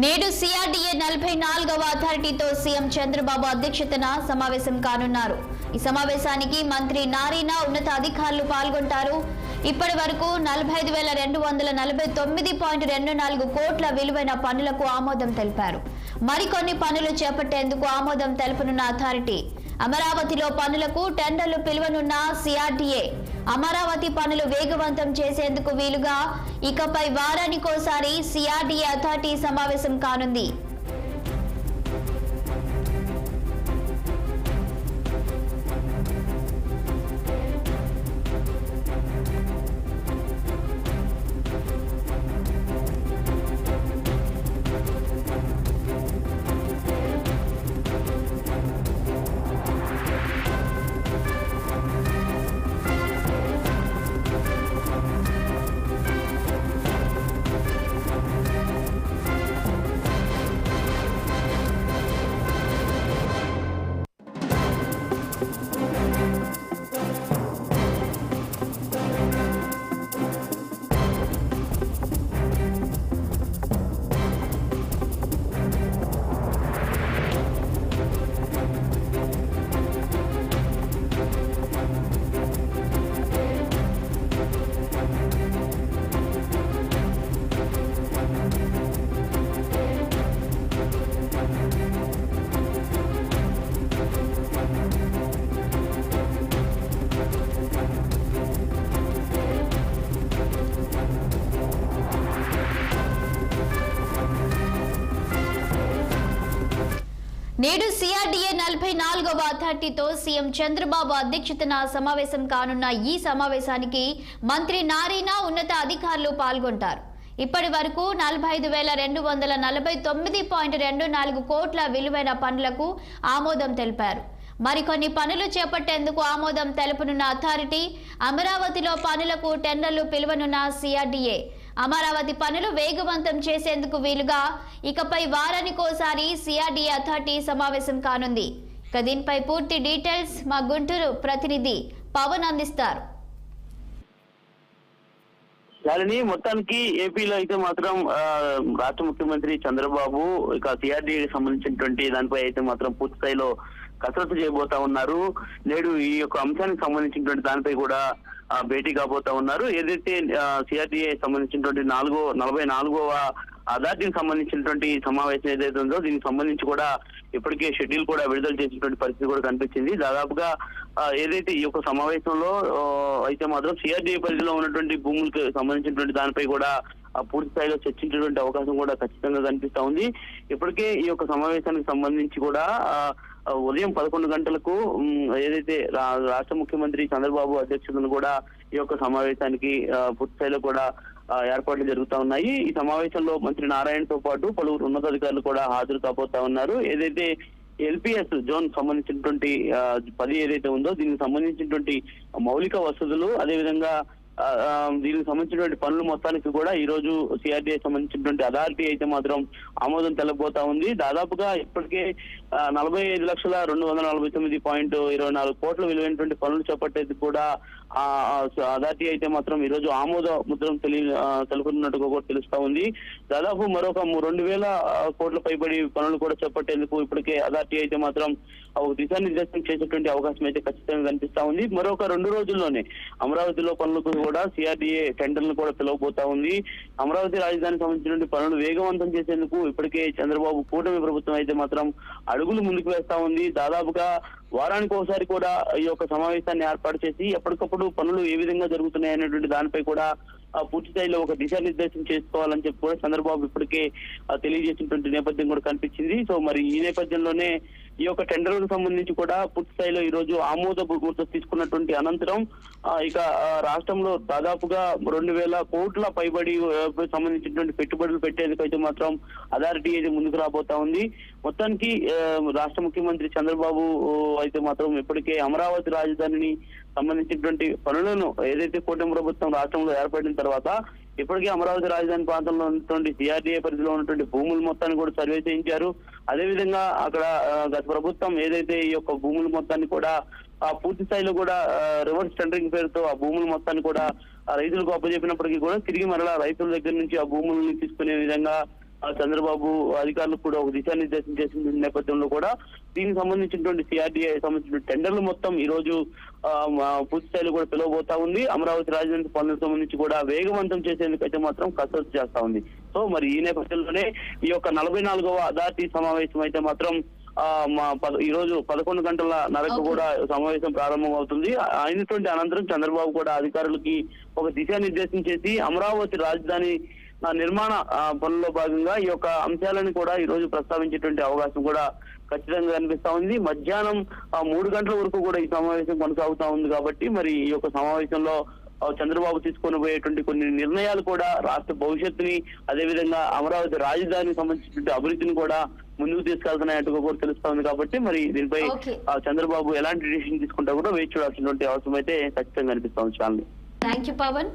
నేడు CRDA 44వ అథారిటీతో CM Chandrababu అధ్యక్షతన సమావేశం కానున్నారు. ఈ సమావేశానికి మంత్రి నారీనా ఉన్నత అధికారులు పాల్గొంటారు. ఇప్పటి వరకు 45,249.24 కోట్ల విలువైన పనులకు ఆమోదం తెలిపారు. మరికొన్ని పనులు చేపట్టేందుకు ఆమోదం తెలుపనున్న అథారిటీ అమరావతిలో పనులకు టెండర్లు పిలువనున్న సిఆర్డీఏ అమరావతి పనులు వేగవంతం చేసేందుకు వీలుగా ఇకపై వారానికోసారి సిఆర్డీఏ అథారిటీ సమావేశం కానుంది. నేడు సిఆర్డీఏ 44వ అథారిటీతో సీఎం చంద్రబాబు అధ్యక్షతన సమావేశం కానున్న ఈ సమావేశానికి మంత్రి నారీనా ఉన్నత అధికారులు పాల్గొంటారు. ఇప్పటి వరకు 45,249.24 కోట్ల విలువైన పనులకు ఆమోదం తెలిపారు. మరికొన్ని పనులు చేపట్టేందుకు ఆమోదం తెలుపనున్న అథారిటీ అమరావతిలో పనులకు టెండర్లు పిలువనున్న సిఆర్డీఏ అమరావతి పనులు వేగవంతం చేసేందుకు వీలుగా ఇకపై వారానికోసారి సిఆర్డీఏ అథారిటీ సమావేశం కానుంది. ఇక దీనిపై పూర్తి డీటెయిల్స్ మా గుంటూరు ప్రతినిధి పవన్ అందిస్తారు. మొత్తానికి ఏపీలో అయితే మాత్రం రాష్ట్ర ముఖ్యమంత్రి చంద్రబాబు ఇక సిఆర్డీఏకి సంబంధించినటువంటి దానిపై అయితే మాత్రం పూర్తి స్థాయిలో కసరత్తు చేయబోతా ఉన్నారు. నేడు ఈ యొక్క అంశానికి సంబంధించినటువంటి దానిపై కూడా భేటీ కాబోతా ఉన్నారు. ఏదైతే సిఆర్డీఏ సంబంధించినటువంటి 44వ అథారిటీకి సంబంధించినటువంటి సమావేశం ఏదైతే ఉందో దీనికి సంబంధించి కూడా ఇప్పటికే షెడ్యూల్ కూడా విడుదల చేసినటువంటి పరిస్థితి కూడా కనిపించింది. దాదాపుగా ఏదైతే ఈ యొక్క సమావేశంలో అయితే మాత్రం సిఆర్డీఏ పరిధిలో ఉన్నటువంటి భూములకు సంబంధించినటువంటి దానిపై కూడా పూర్తి స్థాయిలో చర్చించేటువంటి అవకాశం కూడా ఖచ్చితంగా కనిపిస్తా ఉంది. ఇప్పటికే ఈ యొక్క సమావేశానికి సంబంధించి కూడా ఉదయం 11 గంటలకు ఏదైతే రాష్ట్ర ముఖ్యమంత్రి చంద్రబాబు అధ్యక్షతను కూడా ఈ యొక్క సమావేశానికి పూర్తి స్థాయిలో కూడా ఏర్పాట్లు జరుగుతా ఉన్నాయి. ఈ సమావేశంలో మంత్రి నారాయణతో పాటు పలువురు ఉన్నతాధికారులు కూడా హాజరు కాబోతా ఉన్నారు. ఏదైతే ఎల్పిఎస్ జోన్ సంబంధించినటువంటి 10 ఏదైతే ఉందో దీనికి సంబంధించినటువంటి మౌలిక వసతులు అదేవిధంగా దీనికి సంబంధించినటువంటి పనులు మొత్తానికి కూడా ఈ రోజు సిఆర్డీఏ సంబంధించినటువంటి అథారిటీ అయితే మాత్రం ఆమోదం తెలబోతా ఉంది. దాదాపుగా ఇప్పటికే 45,249.24 కోట్ల విలువైనటువంటి పనులు చేపట్టేది కూడా అథారిటీ అయితే మాత్రం ఈ రోజు ఆమోద ముద్రం తెలుపుతున్నట్టుగా కూడా తెలుస్తా ఉంది. దాదాపు మరొక 2,000 కోట్ల పైబడి పనులు కూడా చేపట్టేందుకు ఇప్పటికే అథారిటీ అయితే మాత్రం దిశానిర్దేశం చేసేటువంటి అవకాశం అయితే ఖచ్చితంగా కనిపిస్తా ఉంది. మరొక 2 రోజుల్లోనే అమరావతిలో పనులకు కూడా సిఆర్డీఏ టెండర్లను కూడా పిలవబోతా ఉంది. అమరావతి రాజధానికి సంబంధించిన పనులు వేగవంతం చేసేందుకు ఇప్పటికే చంద్రబాబు కూటమి ప్రభుత్వం అయితే మాత్రం అడుగులు ముందుకు వేస్తా ఉంది. దాదాపుగా వారానికి ఒకసారి కూడా ఈ యొక్క సమావేశాన్ని ఏర్పాటు చేసి ఎప్పటికప్పుడు పనులు ఏ విధంగా జరుగుతున్నాయి అనేటువంటి దానిపై కూడా పూర్తి స్థాయిలో ఒక దిశానిర్దేశం చేసుకోవాలని చెప్పి కూడా చంద్రబాబు ఇప్పటికే తెలియజేసినటువంటి నేపథ్యం కూడా కనిపించింది. సో మరి ఈ నేపథ్యంలోనే ఈ యొక్క టెండర్లకు సంబంధించి కూడా పూర్తి స్థాయిలో ఈ రోజు ఆమోద ముద్ర తీసుకున్నటువంటి అనంతరం ఇక రాష్ట్రంలో దాదాపుగా 2,000 కోట్ల పైబడి సంబంధించినటువంటి పెట్టుబడులు పెట్టేందుకు అయితే మాత్రం అథారిటీ అయితే ముందుకు రాబోతా ఉంది. మొత్తానికి రాష్ట్ర ముఖ్యమంత్రి చంద్రబాబు అయితే మాత్రం ఇప్పటికే అమరావతి రాజధానిని సంబంధించినటువంటి పనులను ఏదైతే కూటమి ప్రభుత్వం రాష్ట్రంలో ఏర్పడిన తర్వాత ఇప్పటికే అమరావతి రాజధాని ప్రాంతంలో ఉన్నటువంటి సిఆర్డీఏ పరిధిలో ఉన్నటువంటి భూముల మొత్తాన్ని కూడా సర్వే చేయించారు. అదేవిధంగా అక్కడ గత ప్రభుత్వం ఏదైతే ఈ యొక్క భూముల మొత్తాన్ని కూడా పూర్తి స్థాయిలో కూడా రివర్స్ టెండరింగ్ పేరుతో ఆ భూముల మొత్తాన్ని కూడా రైతులకు అప్పచెప్పినప్పటికీ కూడా తిరిగి మరలా రైతుల దగ్గర నుంచి ఆ భూములను తీసుకునే విధంగా చంద్రబాబు అధికారులకు కూడా ఒక దిశానిర్దేశం చేసిన నేపథ్యంలో కూడా దీనికి సంబంధించినటువంటి సిఆర్డీఏ సంబంధించిన టెండర్లు మొత్తం ఈ రోజు పూర్తి స్థాయిలో కూడా పిలవబోతా ఉంది. అమరావతి రాజధాని పనులకు సంబంధించి కూడా వేగవంతం చేసేందుకైతే మాత్రం కసరత్తు చేస్తా ఉంది. సో మరి ఈ నేపథ్యంలోనే ఈ యొక్క 44వ అథారిటీ సమావేశం అయితే మాత్రం ఈ రోజు 11 గంటలన్నరకు కూడా సమావేశం ప్రారంభం అవుతుంది. అయినటువంటి అనంతరం చంద్రబాబు కూడా అధికారులకి ఒక దిశానిర్దేశం చేసి అమరావతి రాజధాని నిర్మాణ పనుల్లో భాగంగా ఈ యొక్క అంశాలను కూడా ఈ రోజు ప్రస్తావించేటువంటి అవకాశం కూడా ఖచ్చితంగా కనిపిస్తా ఉంది. మధ్యాహ్నం 3 గంటల వరకు కూడా ఈ సమావేశం కొనసాగుతా ఉంది కాబట్టి మరి ఈ యొక్క సమావేశంలో చంద్రబాబు తీసుకొని పోయేటువంటి కొన్ని నిర్ణయాలు కూడా రాష్ట్ర భవిష్యత్తుని, అదేవిధంగా అమరావతి రాజధానికి సంబంధించినటువంటి అభివృద్ధిని కూడా ముందుకు తీసుకెళ్తున్నాయట్టుగా కూడా తెలుస్తా ఉంది. కాబట్టి మరి దీనిపై చంద్రబాబు ఎలాంటి డిసిషన్ తీసుకుంటా కూడా వేచి చూడాల్సినటువంటి అవసరం అయితే ఖచ్చితంగా కనిపిస్తా ఉంది. Thank you Pawan.